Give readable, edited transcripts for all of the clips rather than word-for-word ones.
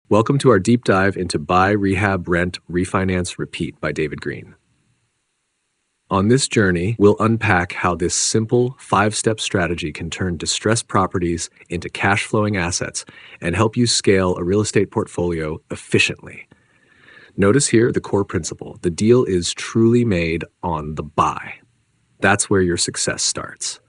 Welcome to our deep dive into Buy, Rehab, Rent, Refinance, Repeat by David Greene. On this journey, we'll unpack how this simple 5-step strategy can turn distressed properties into cash-flowing assets and help you scale a real estate portfolio efficiently. Notice here the core principle. The deal is truly made on the buy. That's where your success starts.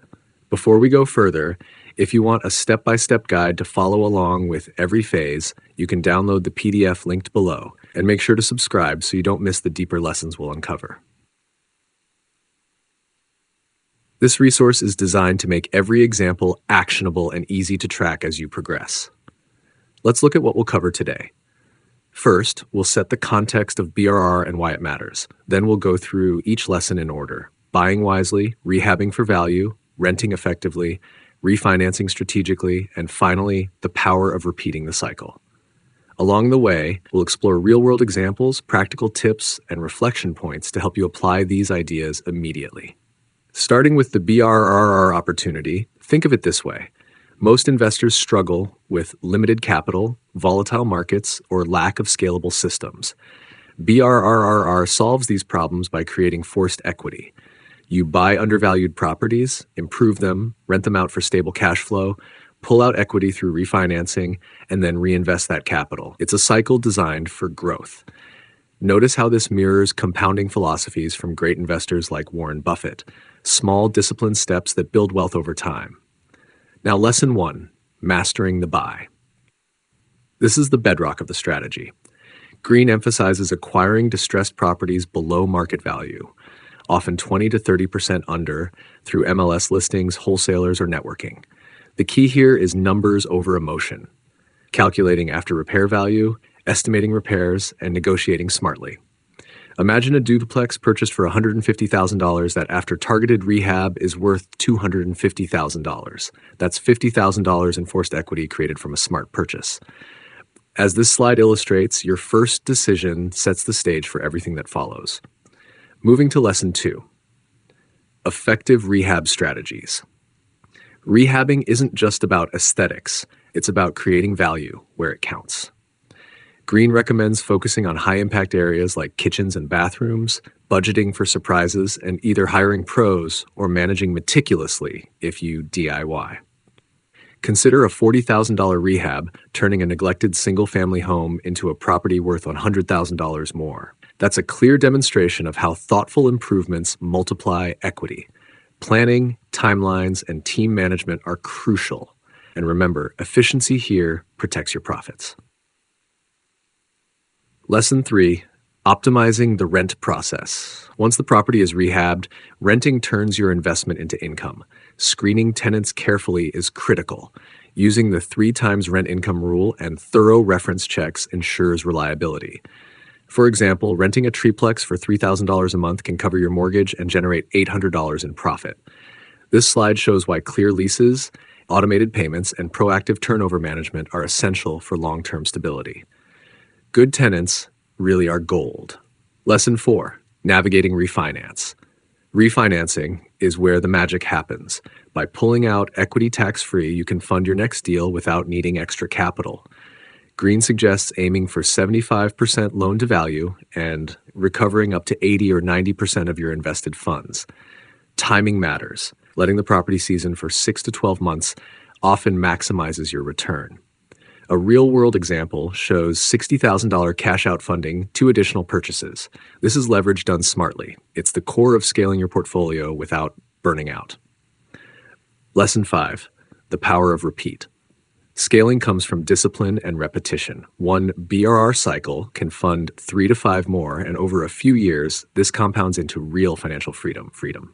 Before we go further, if you want a step-by-step guide to follow along with every phase, you can download the PDF linked below, and make sure to subscribe so you don't miss the deeper lessons we'll uncover. This resource is designed to make every example actionable and easy to track as you progress. Let's look at what we'll cover today. First, we'll set the context of BRRRR and why it matters. Then we'll go through each lesson in order: buying wisely, rehabbing for value, renting effectively, refinancing strategically, and finally, the power of repeating the cycle. Along the way, we'll explore real-world examples, practical tips, and reflection points to help you apply these ideas immediately. Starting with the BRRRR opportunity, think of it this way. Most investors struggle with limited capital, volatile markets, or lack of scalable systems. BRRRR solves these problems by creating forced equity. You buy undervalued properties, improve them, rent them out for stable cash flow, pull out equity through refinancing, and then reinvest that capital. It's a cycle designed for growth. Notice how this mirrors compounding philosophies from great investors like Warren Buffett, small disciplined steps that build wealth over time. Now, lesson 1, mastering the buy. This is the bedrock of the strategy. Greene emphasizes acquiring distressed properties below market value, often 20 to 30% under, through MLS listings, wholesalers, or networking. The key here is numbers over emotion, calculating after repair value, estimating repairs, and negotiating smartly. Imagine a duplex purchased for $150,000 that after targeted rehab is worth $250,000. That's $50,000 in forced equity created from a smart purchase. As this slide illustrates, your first decision sets the stage for everything that follows. Moving to lesson 2, effective rehab strategies. Rehabbing isn't just about aesthetics, it's about creating value where it counts. Greene recommends focusing on high-impact areas like kitchens and bathrooms, budgeting for surprises, and either hiring pros or managing meticulously if you DIY. Consider a $40,000 rehab turning a neglected single-family home into a property worth $100,000 more. That's a clear demonstration of how thoughtful improvements multiply equity. Planning, timelines, and team management are crucial. And remember, efficiency here protects your profits. Lesson 3, optimizing the rent process. Once the property is rehabbed, renting turns your investment into income. Screening tenants carefully is critical. Using the 3 times rent income rule and thorough reference checks ensures reliability. For example, renting a triplex for $3,000 a month can cover your mortgage and generate $800 in profit. This slide shows why clear leases, automated payments, and proactive turnover management are essential for long-term stability. Good tenants really are gold. Lesson 4, navigating refinance. Refinancing is where the magic happens. By pulling out equity tax-free, you can fund your next deal without needing extra capital. Greene suggests aiming for 75% loan-to-value and recovering up to 80 or 90% of your invested funds. Timing matters. Letting the property season for 6 to 12 months often maximizes your return. A real-world example shows $60,000 cash-out funding, 2 additional purchases. This is leverage done smartly. It's the core of scaling your portfolio without burning out. Lesson 5, the power of repeat. Scaling comes from discipline and repetition. One BRRRR cycle can fund 3 to 5 more, and over a few years, this compounds into real financial freedom.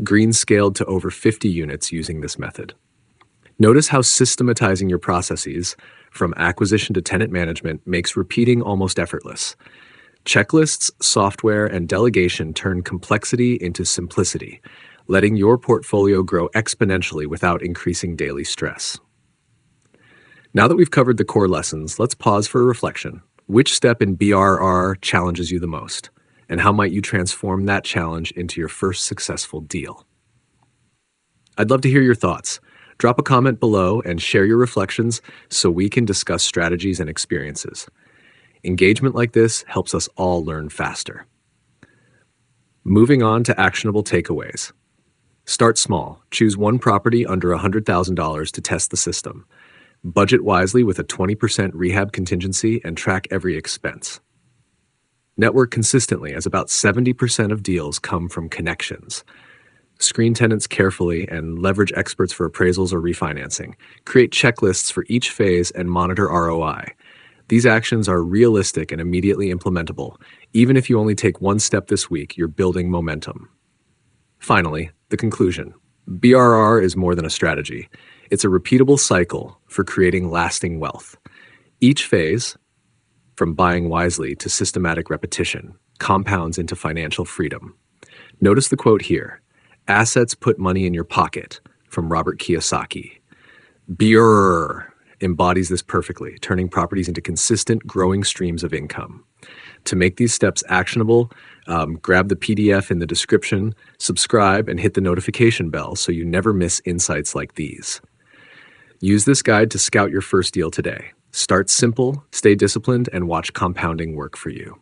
Greene scaled to over 50 units using this method. Notice how systematizing your processes, from acquisition to tenant management, makes repeating almost effortless. Checklists, software, and delegation turn complexity into simplicity, letting your portfolio grow exponentially without increasing daily stress. Now that we've covered the core lessons, let's pause for a reflection. Which step in BRRRR challenges you the most? And how might you transform that challenge into your first successful deal? I'd love to hear your thoughts. Drop a comment below and share your reflections so we can discuss strategies and experiences. Engagement like this helps us all learn faster. Moving on to actionable takeaways. Start small. Choose one property under $100,000 to test the system. Budget wisely with a 20% rehab contingency and track every expense. Network consistently, as about 70% of deals come from connections. Screen tenants carefully and leverage experts for appraisals or refinancing. Create checklists for each phase and monitor ROI. These actions are realistic and immediately implementable. Even if you only take one step this week, you're building momentum. Finally, the conclusion. BRRR is more than a strategy. It's a repeatable cycle for creating lasting wealth. Each phase, from buying wisely to systematic repetition, compounds into financial freedom. Notice the quote here, "Assets put money in your pocket," from Robert Kiyosaki. BRRRR embodies this perfectly, turning properties into consistent, growing streams of income. To make these steps actionable, grab the PDF in the description, subscribe, and hit the notification bell so you never miss insights like these. Use this guide to scout your first deal today. Start simple, stay disciplined, and watch compounding work for you.